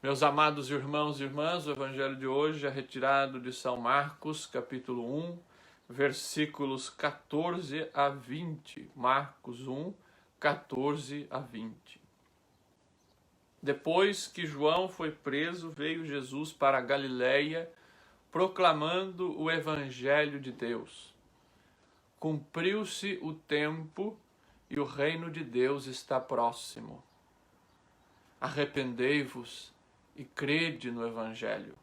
Meus amados irmãos e irmãs, o evangelho de hoje é retirado de São Marcos, capítulo 1, versículos 14 a 20. Marcos 1, 14 a 20. Depois que João foi preso, veio Jesus para a Galiléia, proclamando o evangelho de Deus. Cumpriu-se o tempo e o reino de Deus está próximo. Arrependei-vos e crede no Evangelho.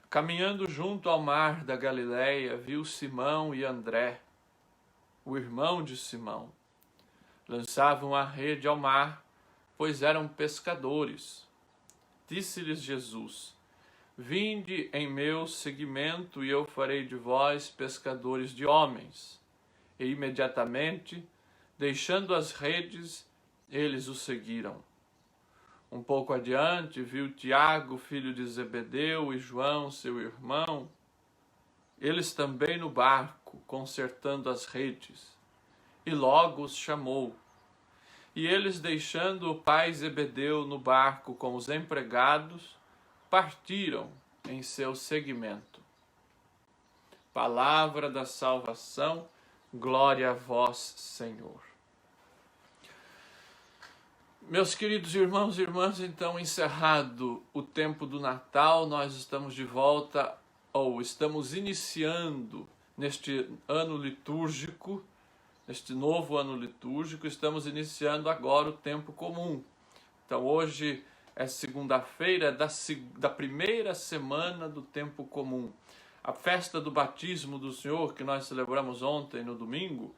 Caminhando junto ao mar da Galiléia, viu Simão e André, o irmão de Simão. Lançavam a rede ao mar, pois eram pescadores. Disse-lhes Jesus: Vinde em meu seguimento e eu farei de vós pescadores de homens. E imediatamente, deixando as redes, eles o seguiram. Um pouco adiante, viu Tiago, filho de Zebedeu, e João, seu irmão, eles também no barco, consertando as redes, e logo os chamou. E eles, deixando o pai Zebedeu no barco com os empregados, partiram em seu seguimento. Palavra da salvação, glória a vós, Senhor. Meus queridos irmãos e irmãs, então, encerrado o tempo do Natal, nós estamos de volta, ou estamos iniciando neste ano litúrgico, neste novo ano litúrgico, estamos iniciando agora o tempo comum. Então, hoje é segunda-feira da primeira semana do tempo comum. A festa do batismo do Senhor, que nós celebramos ontem, no domingo,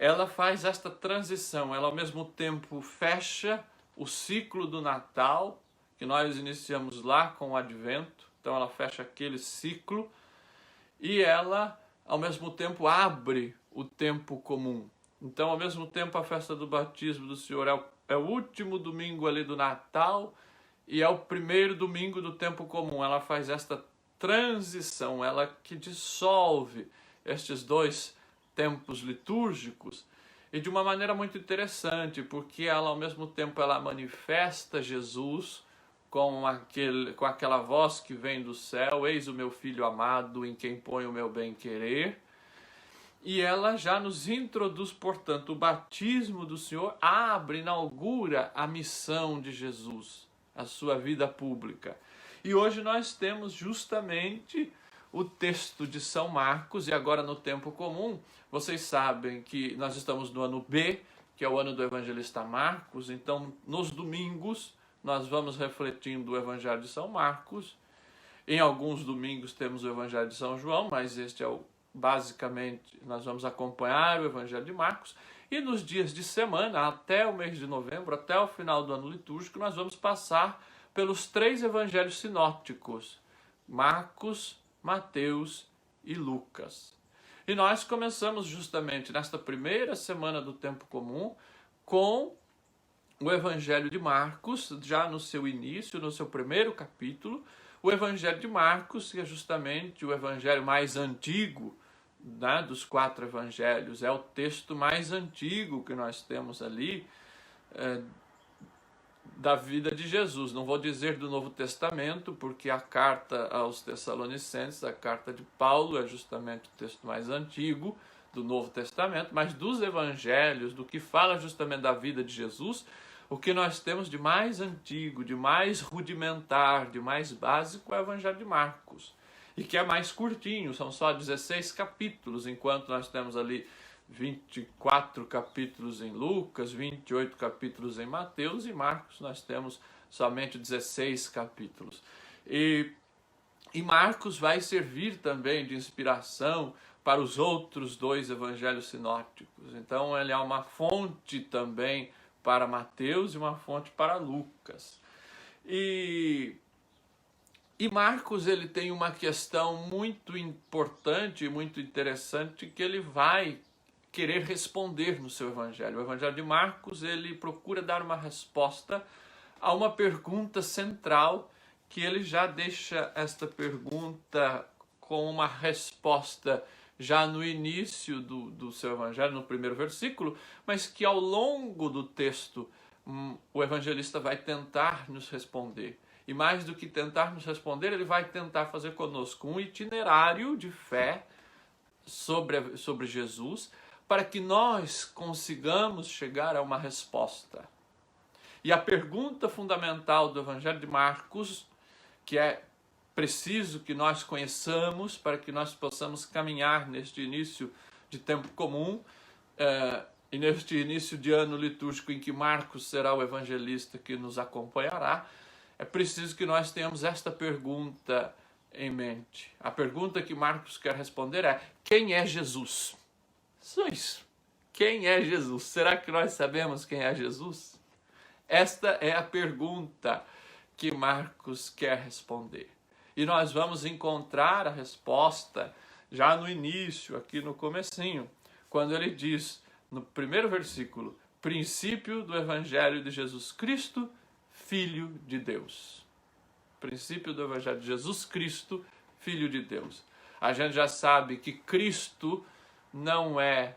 ela faz esta transição, ela ao mesmo tempo fecha o ciclo do Natal, que nós iniciamos lá com o Advento, então ela fecha aquele ciclo, e ela ao mesmo tempo abre o tempo comum. Então ao mesmo tempo a festa do batismo do Senhor é o último domingo ali do Natal, e é o primeiro domingo do tempo comum. Ela faz esta transição, ela que dissolve estes dois tempos litúrgicos, e de uma maneira muito interessante, porque ela ao mesmo tempo ela manifesta Jesus com aquela voz que vem do céu: eis o meu filho amado, em quem ponho o meu bem-querer, e ela já nos introduz, portanto, o batismo do Senhor inaugura a missão de Jesus, a sua vida pública. E hoje nós temos justamente o texto de São Marcos, e agora no tempo comum, vocês sabem que nós estamos no ano B, que é o ano do evangelista Marcos, então nos domingos nós vamos refletindo o evangelho de São Marcos. Em alguns domingos temos o evangelho de São João, mas este é basicamente, nós vamos acompanhar o evangelho de Marcos, e nos dias de semana, até o mês de novembro, até o final do ano litúrgico, nós vamos passar pelos 3 evangelhos sinópticos: Marcos, Mateus e Lucas. E nós começamos justamente nesta primeira semana do tempo comum com o Evangelho de Marcos, já no seu início, no seu primeiro capítulo. O Evangelho de Marcos, que é justamente o evangelho mais antigo, né, dos 4 evangelhos, é o texto mais antigo que nós temos ali, da vida de Jesus. Não vou dizer do Novo Testamento, porque a carta aos Tessalonicenses, a carta de Paulo, é justamente o texto mais antigo do Novo Testamento, mas dos evangelhos, do que fala justamente da vida de Jesus, o que nós temos de mais antigo, de mais rudimentar, de mais básico é o Evangelho de Marcos, e que é mais curtinho, são só 16 capítulos, enquanto nós temos ali 24 capítulos em Lucas, 28 capítulos em Mateus, e Marcos nós temos somente 16 capítulos. E Marcos vai servir também de inspiração para os outros 2 evangelhos sinópticos. Então ele é uma fonte também para Mateus e uma fonte para Lucas. E Marcos ele tem uma questão muito importante, muito interessante, que ele vai querer responder no seu evangelho. O evangelho de Marcos ele procura dar uma resposta a uma pergunta central, que ele já deixa esta pergunta com uma resposta já no início do seu evangelho, no primeiro versículo, mas que ao longo do texto o evangelista vai tentar nos responder. E mais do que tentar nos responder, ele vai tentar fazer conosco um itinerário de fé sobre Jesus, para que nós consigamos chegar a uma resposta. E a pergunta fundamental do Evangelho de Marcos, que é preciso que nós conheçamos para que nós possamos caminhar neste início de tempo comum, e neste início de ano litúrgico em que Marcos será o evangelista que nos acompanhará, é preciso que nós tenhamos esta pergunta em mente. A pergunta que Marcos quer responder é: quem é Jesus? Só isso. Quem é Jesus? Será que nós sabemos quem é Jesus? Esta é a pergunta que Marcos quer responder. E nós vamos encontrar a resposta já no início, aqui no comecinho, quando ele diz, no primeiro versículo, princípio do Evangelho de Jesus Cristo, Filho de Deus. Princípio do Evangelho de Jesus Cristo, Filho de Deus. A gente já sabe que Cristo não é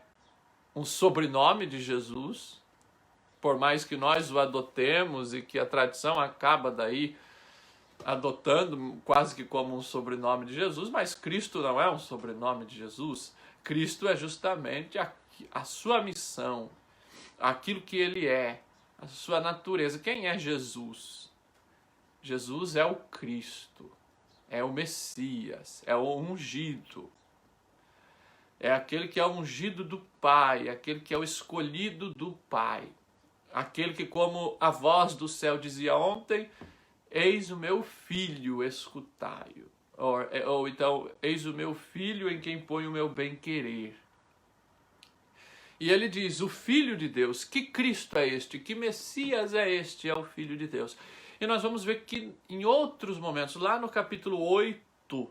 um sobrenome de Jesus, por mais que nós o adotemos e que a tradição acaba daí adotando quase que como um sobrenome de Jesus, mas Cristo não é um sobrenome de Jesus. Cristo é justamente a sua missão, aquilo que ele é, a sua natureza. Quem é Jesus? Jesus é o Cristo, é o Messias, é o ungido. É aquele que é o ungido do Pai, aquele que é o escolhido do Pai. Aquele que, como a voz do céu dizia ontem, eis o meu filho, escutai-o. Ou então, eis o meu filho em quem põe o meu bem-querer. E ele diz, o Filho de Deus, que Cristo é este? Que Messias é este? É o Filho de Deus. E nós vamos ver que em outros momentos, lá no capítulo 8,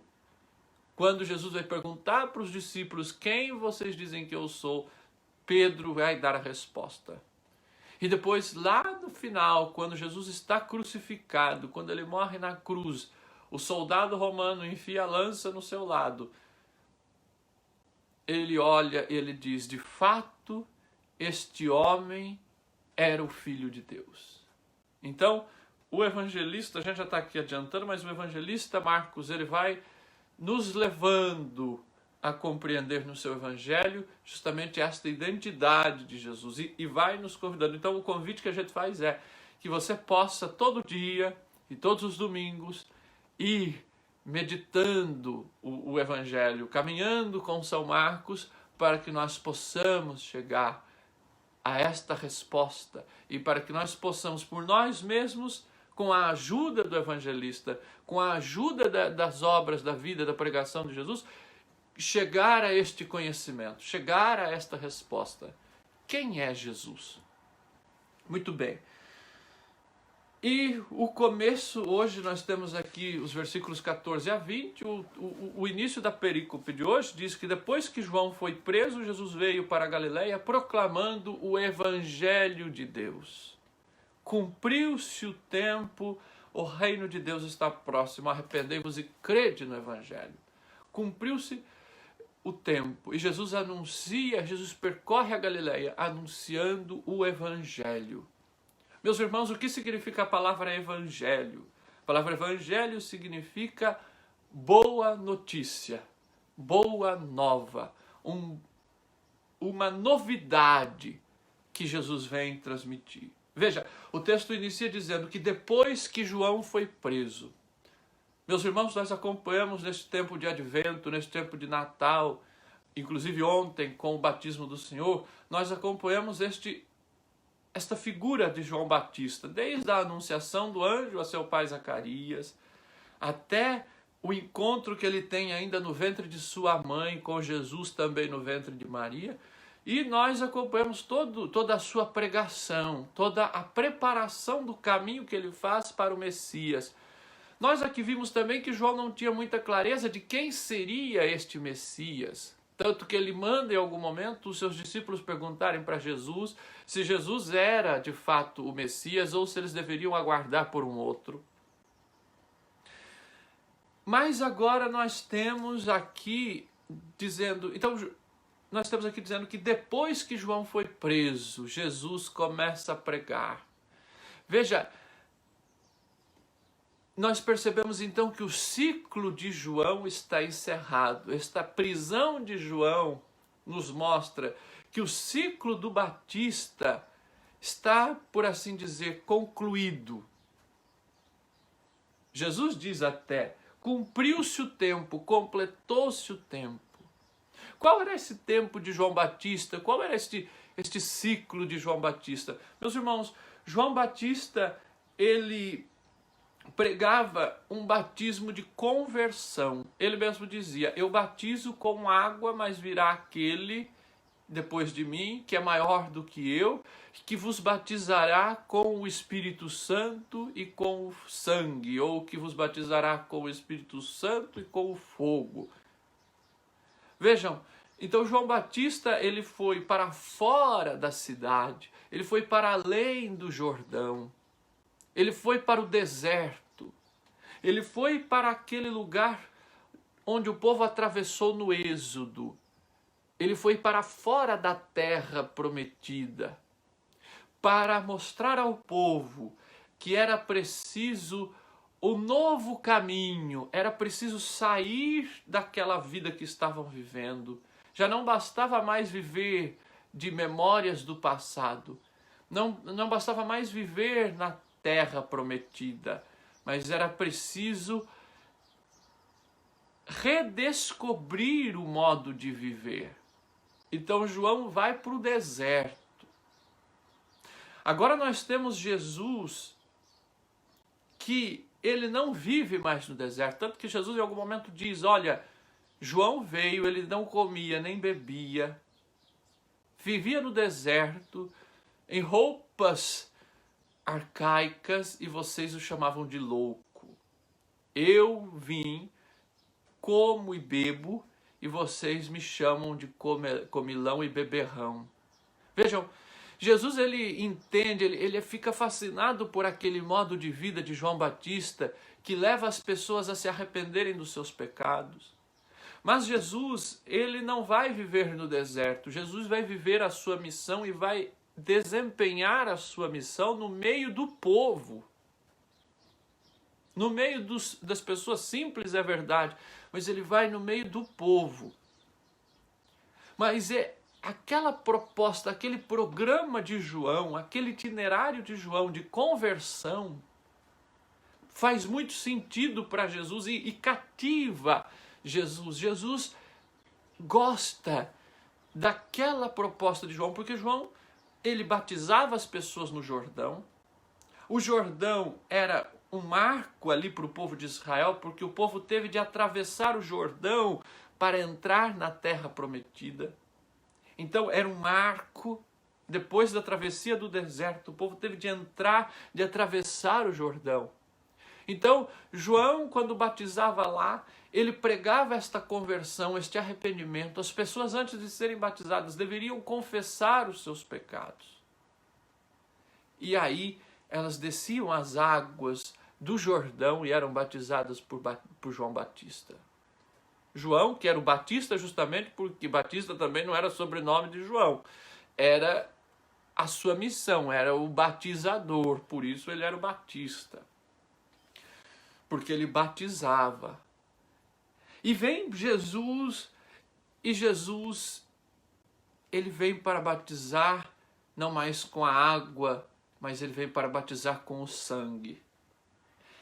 quando Jesus vai perguntar para os discípulos, quem vocês dizem que eu sou? Pedro vai dar a resposta. E depois, lá no final, quando Jesus está crucificado, quando ele morre na cruz, o soldado romano enfia a lança no seu lado. Ele olha e ele diz, de fato, este homem era o Filho de Deus. Então, o evangelista, a gente já está aqui adiantando, mas o evangelista Marcos, ele vai nos levando a compreender no seu evangelho justamente esta identidade de Jesus e vai nos convidando. Então o convite que a gente faz é que você possa todo dia e todos os domingos ir meditando o evangelho, caminhando com São Marcos para que nós possamos chegar a esta resposta e para que nós possamos por nós mesmos, com a ajuda do evangelista, com a ajuda das obras da vida, da pregação de Jesus, chegar a este conhecimento, chegar a esta resposta. Quem é Jesus? Muito bem. E o começo, hoje nós temos aqui os versículos 14 a 20, o início da perícope de hoje diz que depois que João foi preso, Jesus veio para a Galileia proclamando o Evangelho de Deus. Cumpriu-se o tempo, o reino de Deus está próximo, arrependei-vos e crede no Evangelho. Cumpriu-se o tempo. E Jesus anuncia, Jesus percorre a Galileia anunciando o Evangelho. Meus irmãos, o que significa a palavra Evangelho? A palavra Evangelho significa boa notícia, boa nova, uma novidade que Jesus vem transmitir. Veja, o texto inicia dizendo que depois que João foi preso, meus irmãos, nós acompanhamos neste tempo de Advento, neste tempo de Natal, inclusive ontem com o batismo do Senhor, nós acompanhamos esta figura de João Batista, desde a anunciação do anjo a seu pai Zacarias, até o encontro que ele tem ainda no ventre de sua mãe, com Jesus também no ventre de Maria, e nós acompanhamos toda a sua pregação, toda a preparação do caminho que ele faz para o Messias. Nós aqui vimos também que João não tinha muita clareza de quem seria este Messias, tanto que ele manda em algum momento os seus discípulos perguntarem para Jesus se Jesus era de fato o Messias ou se eles deveriam aguardar por um outro. Mas agora nós temos aqui dizendo, nós estamos aqui dizendo que depois que João foi preso, Jesus começa a pregar. Veja, nós percebemos então que o ciclo de João está encerrado. Esta prisão de João nos mostra que o ciclo do Batista está, por assim dizer, concluído. Jesus diz até: cumpriu-se o tempo, completou-se o tempo. Qual era esse tempo de João Batista? Qual era este ciclo de João Batista? Meus irmãos, João Batista, ele pregava um batismo de conversão. Ele mesmo dizia: eu batizo com água, mas virá aquele depois de mim, que é maior do que eu, que vos batizará com o Espírito Santo e com o sangue, ou que vos batizará com o Espírito Santo e com o fogo. Vejam, então João Batista, ele foi para fora da cidade, ele foi para além do Jordão, ele foi para o deserto, ele foi para aquele lugar onde o povo atravessou no Êxodo. Ele foi para fora da terra prometida, para mostrar ao povo que era preciso o novo caminho, era preciso sair daquela vida que estavam vivendo. Já não bastava mais viver de memórias do passado, não bastava mais viver na terra prometida, mas era preciso redescobrir o modo de viver. Então João vai para o deserto. Agora nós temos Jesus, que ele não vive mais no deserto, tanto que Jesus em algum momento diz: olha, João veio, ele não comia nem bebia, vivia no deserto, em roupas arcaicas, e vocês o chamavam de louco. Eu vim, como e bebo, e vocês me chamam de comilão e beberrão. Vejam, Jesus, ele entende, ele fica fascinado por aquele modo de vida de João Batista, que leva as pessoas a se arrependerem dos seus pecados. Mas Jesus, ele não vai viver no deserto. Jesus vai viver a sua missão e vai desempenhar a sua missão no meio do povo. No meio das pessoas simples, é verdade, mas ele vai no meio do povo. Mas é aquela proposta, aquele programa de João, aquele itinerário de João de conversão, faz muito sentido para Jesus e cativa Jesus. Jesus gosta daquela proposta de João, porque João, ele batizava as pessoas no Jordão. O Jordão era um marco ali para o povo de Israel, porque o povo teve de atravessar o Jordão para entrar na terra prometida. Então era um marco. Depois da travessia do deserto, o povo teve de entrar, de atravessar o Jordão. Então João, quando batizava lá, ele pregava esta conversão, este arrependimento. As pessoas, antes de serem batizadas, deveriam confessar os seus pecados. E aí elas desciam as águas do Jordão e eram batizadas por João Batista. João, que era o Batista justamente porque Batista também não era sobrenome de João. Era a sua missão, era o batizador, por isso ele era o Batista. Porque ele batizava. E vem Jesus, e Jesus, ele vem para batizar, não mais com a água, mas ele vem para batizar com o sangue.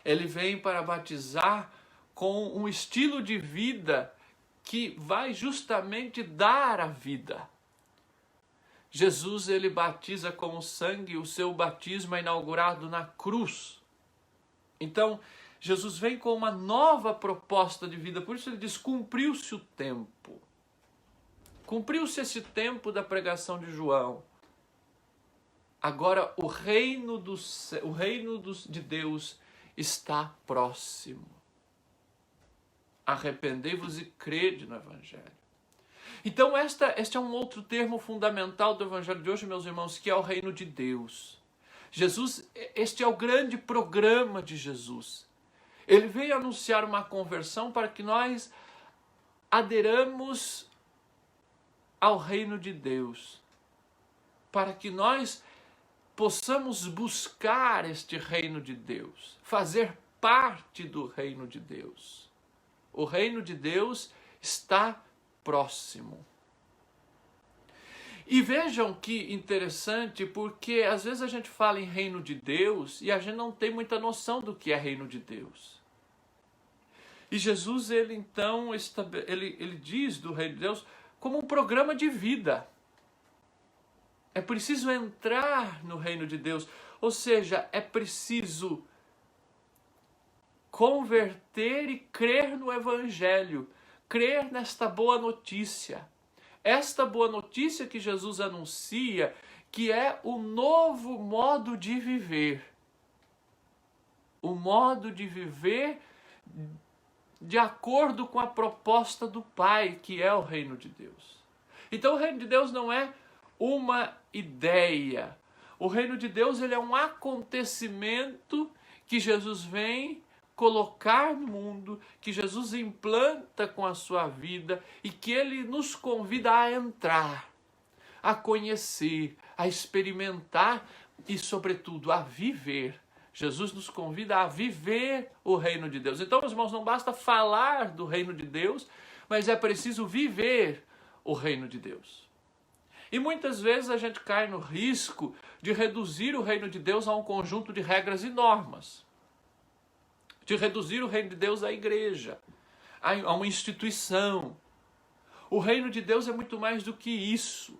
Ele vem para batizar com um estilo de vida que vai justamente dar a vida. Jesus, ele batiza com o sangue, o seu batismo é inaugurado na cruz. Então, Jesus vem com uma nova proposta de vida, por isso ele diz: cumpriu-se o tempo. Cumpriu-se esse tempo da pregação de João. Agora o reino de Deus está próximo. Arrependei-vos e crede no Evangelho. Então este é um outro termo fundamental do Evangelho de hoje, meus irmãos, que é o reino de Deus. Jesus, este é o grande programa de Jesus. Ele veio anunciar uma conversão para que nós aderamos ao reino de Deus, para que nós possamos buscar este reino de Deus, fazer parte do reino de Deus. O reino de Deus está próximo. E vejam que interessante, porque às vezes a gente fala em reino de Deus e a gente não tem muita noção do que é reino de Deus. E Jesus, ele então, ele diz do reino de Deus como um programa de vida. É preciso entrar no reino de Deus, ou seja, é preciso converter e crer no Evangelho, crer nesta boa notícia. Esta boa notícia que Jesus anuncia, que é o novo modo de viver. O modo de viver de acordo com a proposta do Pai, que é o reino de Deus. Então o reino de Deus não é uma ideia. O reino de Deus, ele é um acontecimento que Jesus vem colocar no mundo, que Jesus implanta com a sua vida e que ele nos convida a entrar, a conhecer, a experimentar e, sobretudo, a viver. Jesus nos convida a viver o reino de Deus. Então, meus irmãos, não basta falar do reino de Deus, mas é preciso viver o reino de Deus. E muitas vezes a gente cai no risco de reduzir o reino de Deus a um conjunto de regras e normas, de reduzir o reino de Deus à igreja, a uma instituição. O reino de Deus é muito mais do que isso.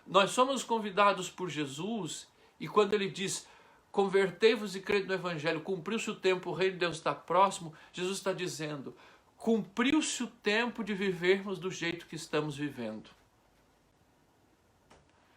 Nós somos convidados por Jesus, e quando ele diz, convertei-vos e crede no Evangelho, cumpriu-se o tempo, o reino de Deus está próximo, Jesus está dizendo, cumpriu-se o tempo de vivermos do jeito que estamos vivendo.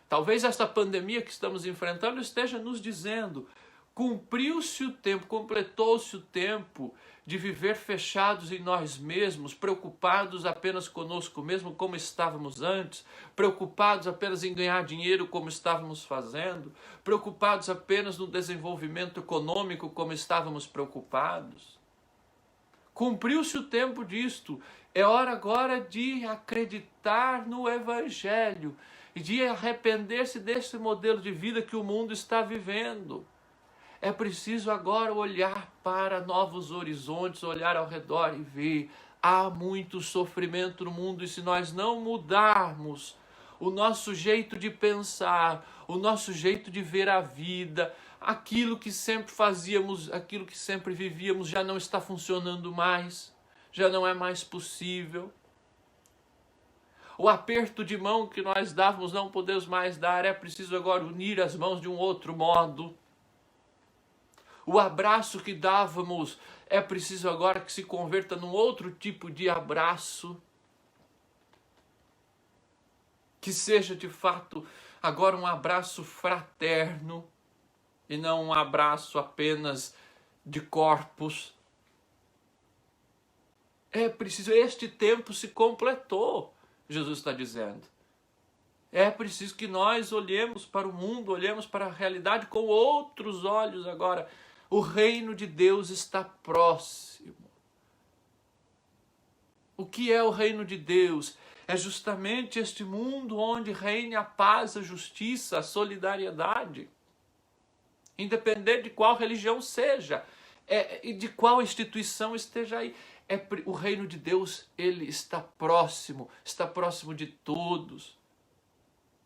Talvez esta pandemia que estamos enfrentando esteja nos dizendo, cumpriu-se o tempo, completou-se o tempo de viver fechados em nós mesmos, preocupados apenas conosco mesmo, como estávamos antes, preocupados apenas em ganhar dinheiro, como estávamos fazendo, preocupados apenas no desenvolvimento econômico, como estávamos preocupados. Cumpriu-se o tempo disto. É hora agora de acreditar no Evangelho e de arrepender-se desse modelo de vida que o mundo está vivendo. É preciso agora olhar para novos horizontes, olhar ao redor e ver, há muito sofrimento no mundo e se nós não mudarmos o nosso jeito de pensar, o nosso jeito de ver a vida, aquilo que sempre fazíamos, aquilo que sempre vivíamos já não está funcionando mais, já não é mais possível. O aperto de mão que nós dávamos não podemos mais dar, é preciso agora unir as mãos de um outro modo. O abraço que dávamos é preciso agora que se converta num outro tipo de abraço. Que seja de fato agora um abraço fraterno e não um abraço apenas de corpos. É preciso, este tempo se completou, Jesus está dizendo. É preciso que nós olhemos para o mundo, olhemos para a realidade com outros olhos agora. O reino de Deus está próximo. O que é o reino de Deus? É justamente este mundo onde reina a paz, a justiça, a solidariedade. Independente de qual religião seja, e de qual instituição esteja aí. O reino de Deus, ele está próximo de todos.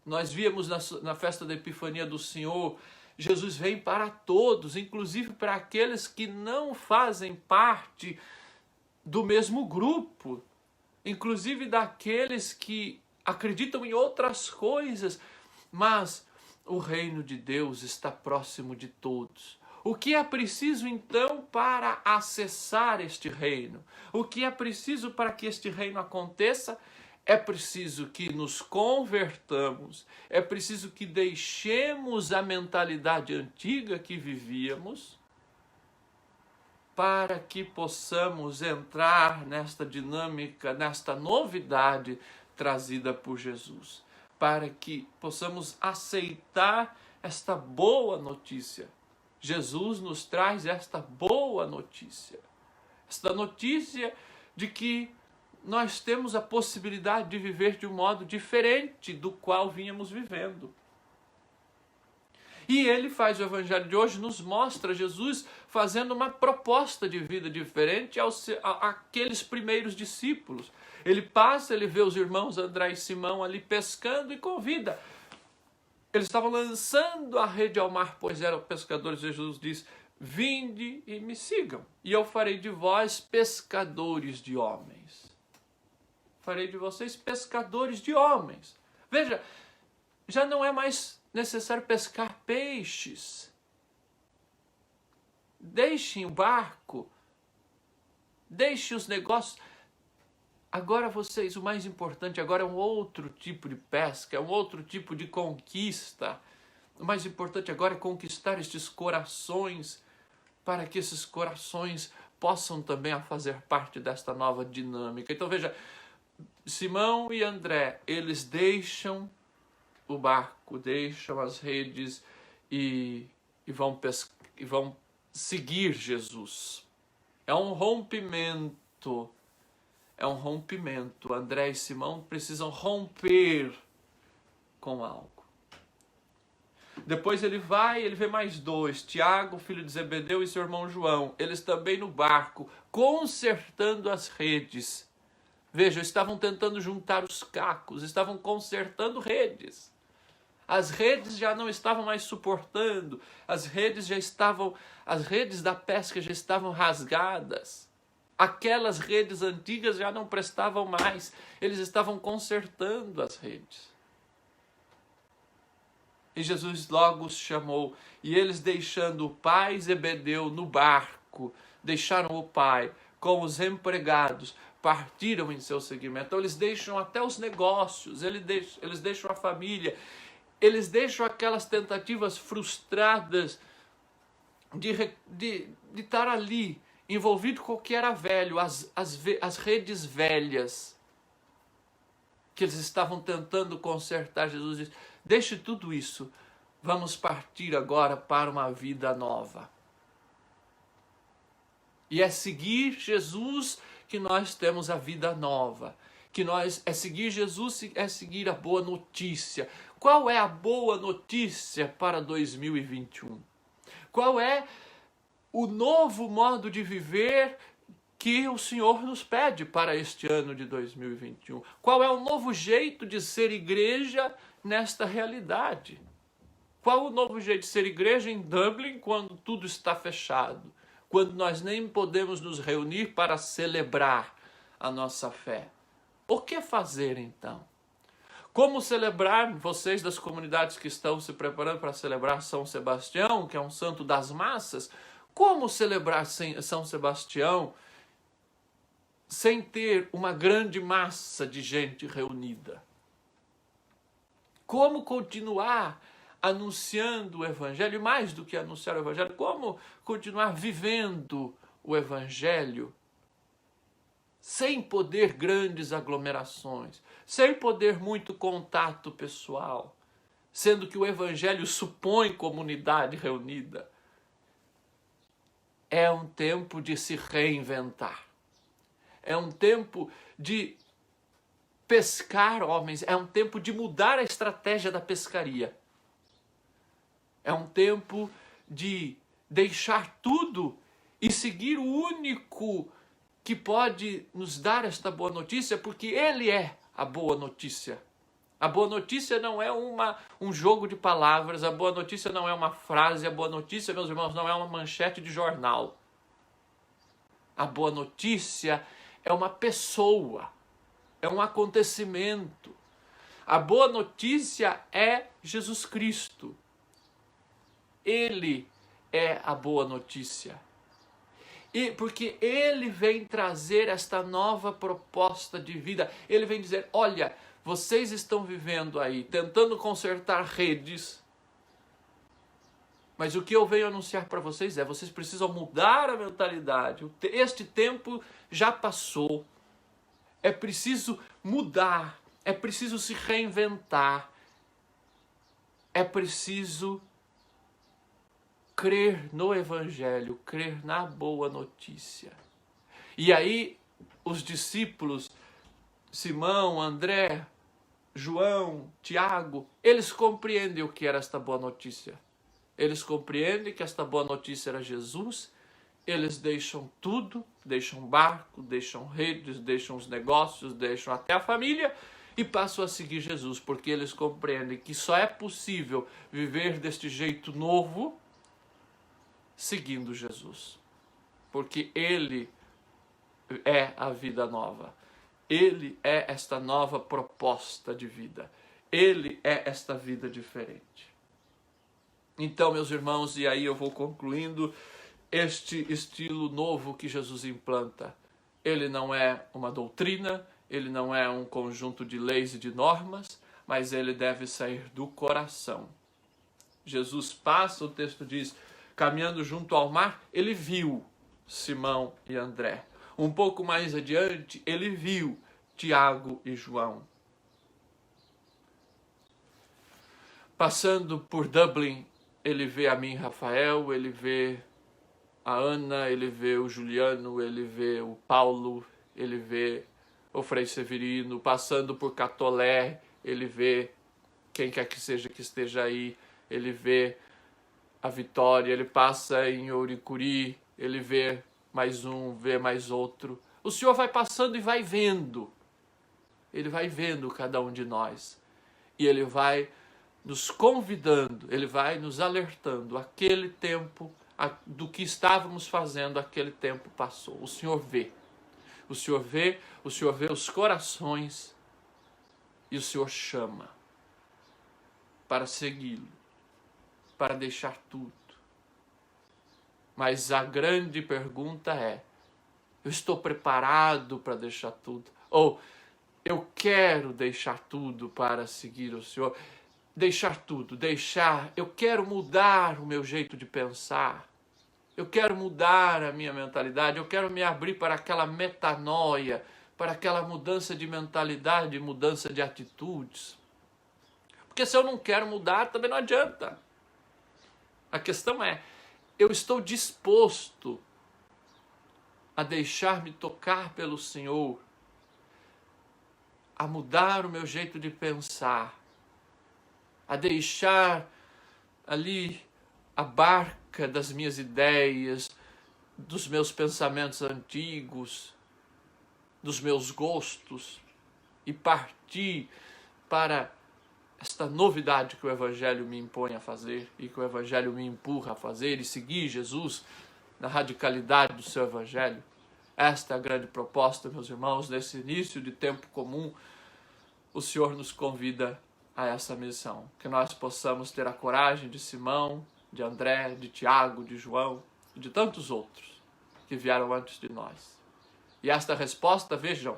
Nós víamos na festa da Epifania do Senhor, Jesus vem para todos, inclusive para aqueles que não fazem parte do mesmo grupo, inclusive daqueles que acreditam em outras coisas, mas o reino de Deus está próximo de todos. O que é preciso então para acessar este reino? O que é preciso para que este reino aconteça? É preciso que nos convertamos, é preciso que deixemos a mentalidade antiga que vivíamos para que possamos entrar nesta dinâmica, nesta novidade trazida por Jesus, para que possamos aceitar esta boa notícia. Jesus nos traz esta boa notícia, esta notícia de que nós temos a possibilidade de viver de um modo diferente do qual vínhamos vivendo. E ele faz o evangelho de hoje, nos mostra Jesus fazendo uma proposta de vida diferente àqueles primeiros discípulos. Ele passa, ele vê os irmãos André e Simão ali pescando e convida. Eles estavam lançando a rede ao mar, pois eram pescadores. Jesus diz: vinde e me sigam, e eu farei de vós pescadores de homens. Farei de vocês pescadores de homens. Veja, já não é mais necessário pescar peixes. Deixem o barco, deixem os negócios. Agora vocês, o mais importante agora é um outro tipo de pesca, é um outro tipo de conquista. O mais importante agora é conquistar estes corações, para que esses corações possam também fazer parte desta nova dinâmica. Então veja, Simão e André, eles deixam o barco, deixam as redes e vão seguir Jesus. É um rompimento. É um rompimento. André e Simão precisam romper com algo. Depois ele vê mais dois, Tiago, filho de Zebedeu, e seu irmão João. Eles também no barco, consertando as redes. Vejam, estavam tentando juntar os cacos, estavam consertando redes. As redes já não estavam mais suportando, as redes da pesca já estavam rasgadas. Aquelas redes antigas já não prestavam mais, eles estavam consertando as redes. E Jesus logo os chamou, e eles, deixando o pai Zebedeu no barco, deixaram o pai com os empregados, partiram em seu seguimento. Então eles deixam até os negócios, eles deixam a família, eles deixam aquelas tentativas frustradas de estar ali, envolvido com o que era velho, as redes velhas que eles estavam tentando consertar. Jesus diz: deixe tudo isso, vamos partir agora para uma vida nova. E é seguir Jesus que nós temos a vida nova. É seguir Jesus, é seguir a boa notícia. Qual é a boa notícia para 2021? Qual é o novo modo de viver que o Senhor nos pede para este ano de 2021? Qual é o novo jeito de ser igreja nesta realidade? Qual o novo jeito de ser igreja em Dublin quando tudo está fechado? Quando nós nem podemos nos reunir para celebrar a nossa fé? O que fazer então? Como celebrar, vocês das comunidades que estão se preparando para celebrar São Sebastião, que é um santo das massas, como celebrar São Sebastião sem ter uma grande massa de gente reunida? Como continuar anunciando o Evangelho, e mais do que anunciar o Evangelho, como continuar vivendo o Evangelho sem poder grandes aglomerações, sem poder muito contato pessoal, sendo que o Evangelho supõe comunidade reunida? É um tempo de se reinventar. É um tempo de pescar homens. É um tempo de mudar a estratégia da pescaria. É um tempo de deixar tudo e seguir o único que pode nos dar esta boa notícia, porque ele é a boa notícia. A boa notícia não é um jogo de palavras, a boa notícia não é uma frase, a boa notícia, meus irmãos, não é uma manchete de jornal. A boa notícia é uma pessoa, é um acontecimento. A boa notícia é Jesus Cristo. Ele é a boa notícia. E porque ele vem trazer esta nova proposta de vida. Ele vem dizer: olha, vocês estão vivendo aí, tentando consertar redes, mas o que eu venho anunciar para vocês vocês precisam mudar a mentalidade. Este tempo já passou. É preciso mudar, é preciso se reinventar, é preciso crer no Evangelho, crer na boa notícia. E aí os discípulos, Simão, André, João, Tiago, eles compreendem o que era esta boa notícia. Eles compreendem que esta boa notícia era Jesus, eles deixam tudo, deixam barco, deixam redes, deixam os negócios, deixam até a família e passam a seguir Jesus, porque eles compreendem que só é possível viver deste jeito novo seguindo Jesus. Porque Ele é a vida nova. Ele é esta nova proposta de vida. Ele é esta vida diferente. Então, meus irmãos, e aí eu vou concluindo, este estilo novo que Jesus implanta, ele não é uma doutrina, ele não é um conjunto de leis e de normas, mas ele deve sair do coração. Jesus passa, o texto diz, caminhando junto ao mar, ele viu Simão e André. Um pouco mais adiante, ele viu Tiago e João. Passando por Dublin, ele vê a mim, Rafael, ele vê a Ana, ele vê o Juliano, ele vê o Paulo, ele vê o Frei Severino. Passando por Catolé, ele vê quem quer que seja que esteja aí, ele vê a Vitória, ele passa em Ouricuri, ele vê mais um, vê mais outro. O Senhor vai passando e vai vendo. Ele vai vendo cada um de nós. E Ele vai nos convidando, Ele vai nos alertando. Aquele tempo, do que estávamos fazendo, aquele tempo passou. O Senhor vê. O Senhor vê os corações e o Senhor chama para segui-lo, para deixar tudo. Mas a grande pergunta é, eu estou preparado para deixar tudo? Ou eu quero deixar tudo para seguir o Senhor? Deixar tudo, eu quero mudar o meu jeito de pensar. Eu quero mudar a minha mentalidade, eu quero me abrir para aquela metanoia, para aquela mudança de mentalidade, mudança de atitudes. Porque se eu não quero mudar, também não adianta. A questão é, eu estou disposto a deixar-me tocar pelo Senhor, a mudar o meu jeito de pensar, a deixar ali a barca das minhas ideias, dos meus pensamentos antigos, dos meus gostos e partir para esta novidade que o Evangelho me impõe a fazer e que o Evangelho me empurra a fazer e seguir Jesus na radicalidade do seu Evangelho. Esta é a grande proposta, meus irmãos, nesse início de tempo comum. O Senhor nos convida a essa missão, que nós possamos ter a coragem de Simão, de André, de Tiago, de João e de tantos outros que vieram antes de nós. E esta resposta, vejam,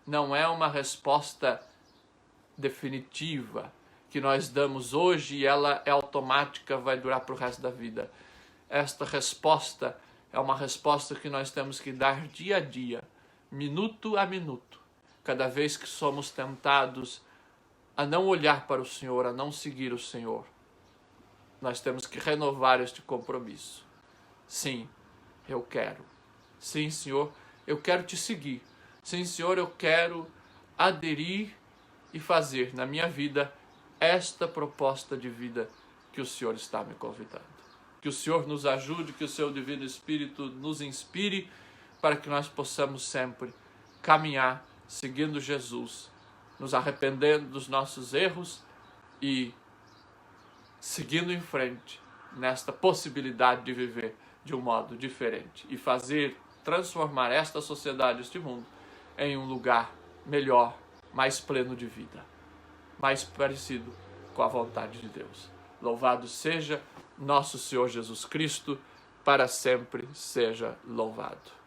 não é uma resposta definitiva que nós damos hoje e ela é automática, vai durar para o resto da vida. Esta resposta é uma resposta que nós temos que dar dia a dia, minuto a minuto, cada vez que somos tentados a não olhar para o Senhor, a não seguir o Senhor. Nós temos que renovar este compromisso. Sim, eu quero. Sim, Senhor, eu quero te seguir. Sim, Senhor, eu quero aderir e fazer na minha vida esta proposta de vida que o Senhor está me convidando. Que o Senhor nos ajude, que o seu Divino Espírito nos inspire para que nós possamos sempre caminhar seguindo Jesus, nos arrependendo dos nossos erros e seguindo em frente nesta possibilidade de viver de um modo diferente e transformar esta sociedade, este mundo, em um lugar melhor, mais pleno de vida, mais parecido com a vontade de Deus. Louvado seja nosso Senhor Jesus Cristo, para sempre seja louvado.